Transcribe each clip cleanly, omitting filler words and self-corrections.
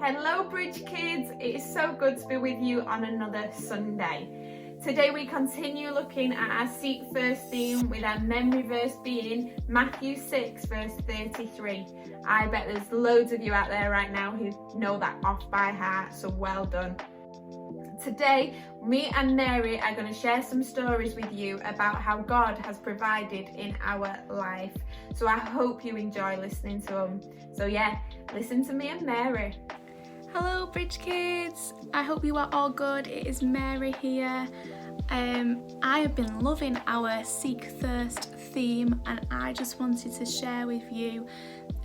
Hello Bridge Kids, it is so good to be with you on another Sunday. Today we continue looking at our Seek First theme with our memory verse being Matthew 6 verse 33. I bet there's loads of you out there right now who know that off by heart, so well done. Today, me and Mary are going to share some stories with you about how God has provided in our life. So I hope you enjoy listening to them. So yeah, listen to me and Mary. Hello Bridge Kids, I hope you are all good. It is Mary here. I have been loving our Seek Thirst theme, and I just wanted to share with you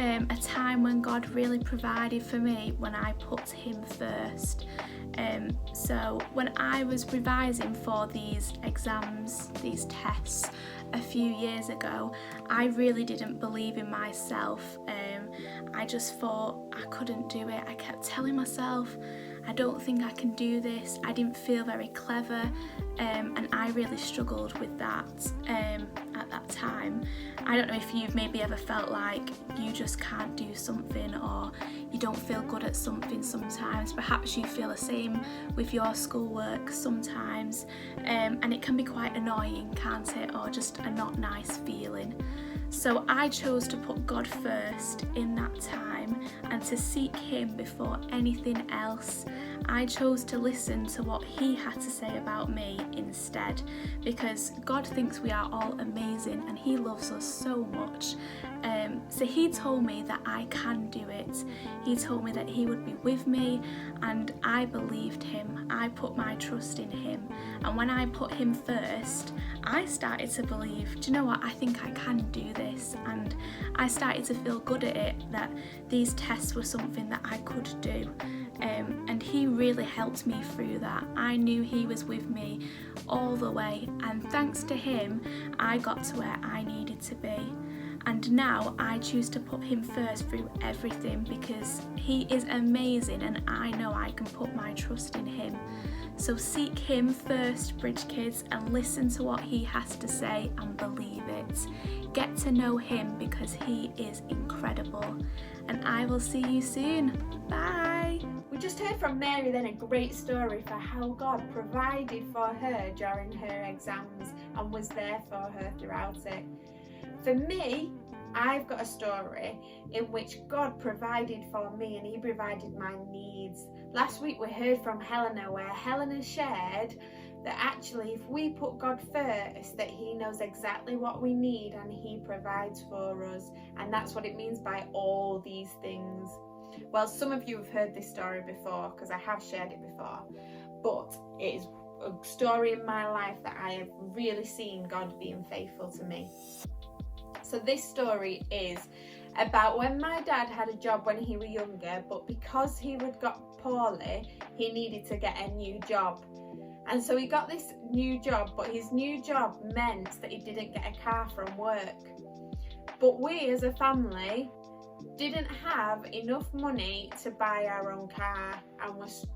a time when God really provided for me when I put Him first. So when I was revising for these exams, these tests a few years ago, I really didn't believe in myself. I just thought I couldn't do it. I kept telling myself, I don't think I can do this. I didn't feel very clever, and I really struggled with that at that time. I don't know if you've maybe ever felt like you just can't do something, or you don't feel good at something sometimes. Perhaps you feel the same with your schoolwork sometimes, and it can be quite annoying, can't it? Or just a not nice feeling. So I chose to put God first in that time and to seek Him before anything else. I chose to listen to what He had to say about me instead, because God thinks we are all amazing and He loves us so much. So He told me that I can do it. He told me that He would be with me, and I believed Him. I put my trust in Him, and when I put Him first, I started to believe, do you know what, I think I can do this, and I started to feel good at it, that these tests were something that I could do. And He really helped me through that. I knew He was with me all the way, and thanks to Him, I got to where I needed to be. And now I choose to put Him first through everything, because He is amazing and I know I can put my trust in Him. So seek Him first, Bridge Kids, and listen to what He has to say and believe it. Get to know Him, because He is incredible. And I will see you soon. Bye! We just heard from Mary then a great story for how God provided for her during her exams and was there for her throughout it. For me, I've got a story in which God provided for me and He provided my needs. Last week we heard from Helena, where Helena shared that actually if we put God first, that He knows exactly what we need and He provides for us. And that's what it means by all these things. Well, some of you have heard this story before, because I have shared it before, but it is a story in my life that I have really seen God being faithful to me. So this story is about when my dad had a job when he was younger, but because he had got poorly, he needed to get a new job. And so he got this new job, but his new job meant that he didn't get a car from work. But we as a family didn't have enough money to buy our own car, and was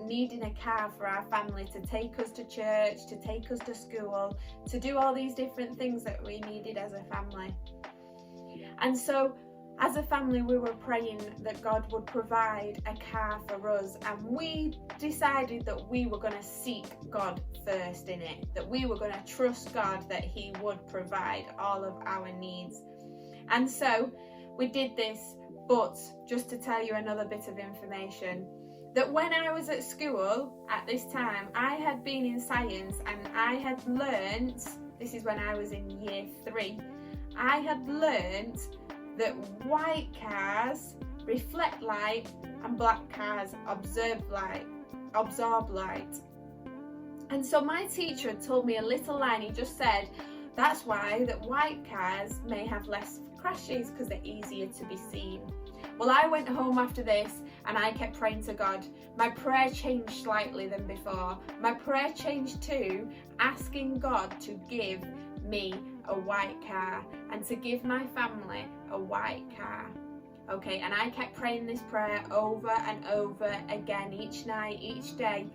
needing a car for our family to take us to church, to take us to school, to do all these different things that we needed as a family. And so as a family we were praying that God would provide a car for us, and we decided that we were going to seek God first in it, that we were going to trust God that He would provide all of our needs. And so we did this, but just to tell you another bit of information, that when I was at school at this time, I had been in science and I had learnt, this is when I was in year 3, I had learnt that white cars reflect light and black cars absorb light. And so my teacher had told me a little line. He just said, that's why that white cars may have less crashes, because they're easier to be seen. Well, I went home after this and I kept praying to God. My prayer changed slightly than before. My prayer changed to asking God to give me a white car and to give my family a white car. Okay, and I kept praying this prayer over and over again, each night, each day.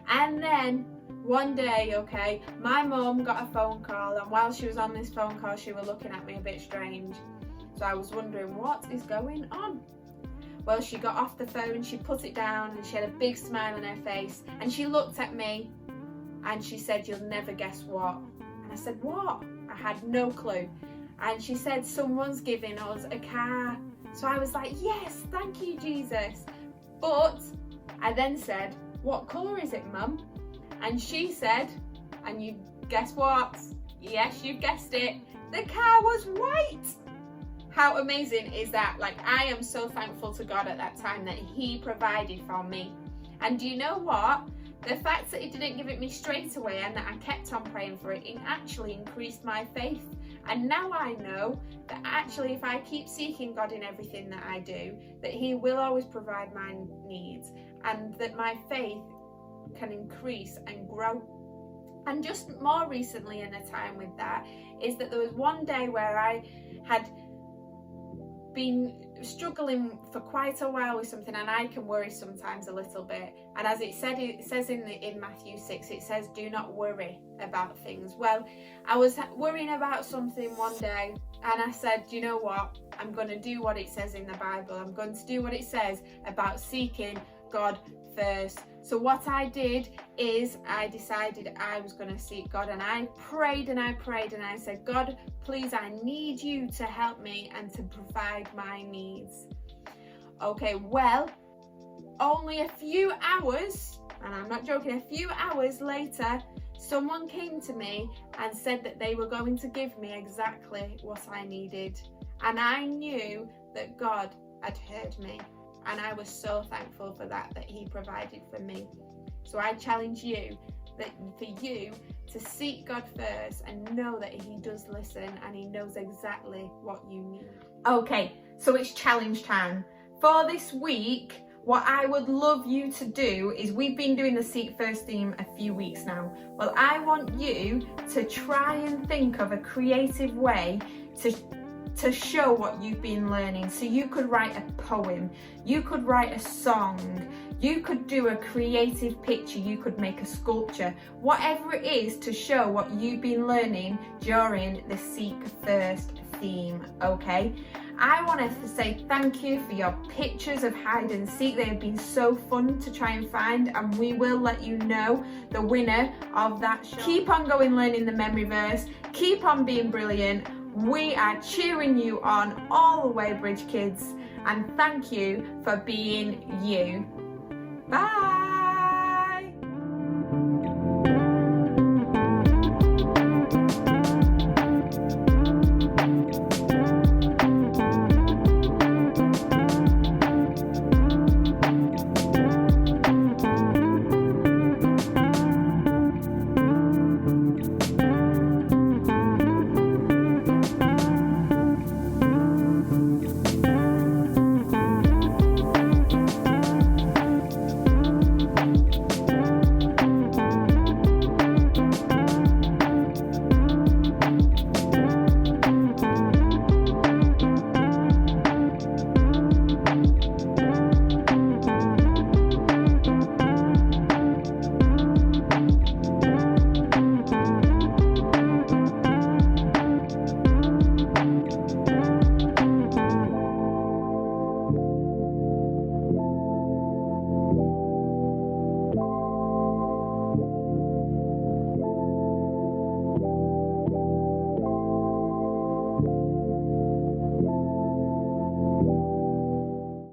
And then one day, okay, my mum got a phone call, and while she was on this phone call, she was looking at me a bit strange. So I was wondering, what is going on? Well, she got off the phone, she put it down, and she had a big smile on her face, and she looked at me and she said, "You'll never guess what." And I said, "What?" I had no clue. And she said, "Someone's giving us a car." So I was like, "Yes, thank you, Jesus." But I then said, "What colour is it, Mum?" And she said, and you guess what? Yes, you guessed it. The car was white. How amazing is that? Like, I am so thankful to God at that time that He provided for me. And do you know what? The fact that He didn't give it me straight away and that I kept on praying for it, it actually increased my faith. And now I know that actually if I keep seeking God in everything that I do, that He will always provide my needs, and that my faith can increase and grow. And just more recently in a time with that is that there was one day where I had been struggling for quite a while with something, and I can worry sometimes a little bit. And as it says in Matthew 6, it says, "Do not worry about things." Well, I was worrying about something one day, and I said, "You know what? I'm going to do what it says in the Bible. I'm going to do what it says about seeking God first." So what I did is I decided I was going to seek God, and I prayed and I prayed and I said, "God, please, I need you to help me and to provide my needs." Okay, well, only a few hours, and I'm not joking, a few hours later, someone came to me and said that they were going to give me exactly what I needed. And I knew that God had heard me. And I was so thankful for that He provided for me. So I challenge you that for you to seek God first and know that He does listen and He knows exactly what you need. Okay, so it's challenge time. For this week, what I would love you to do is, we've been doing the Seek First theme a few weeks now. Well, I want you to try and think of a creative way to show what you've been learning. So you could write a poem, you could write a song, you could do a creative picture, you could make a sculpture, whatever it is to show what you've been learning during the Seek First theme, okay? I want to say thank you for your pictures of hide and seek. They have been so fun to try and find, and we will let you know the winner of that show. Keep on going learning the memory verse, keep on being brilliant. We are cheering you on all the way, Bridge Kids, and thank you for being you. Bye.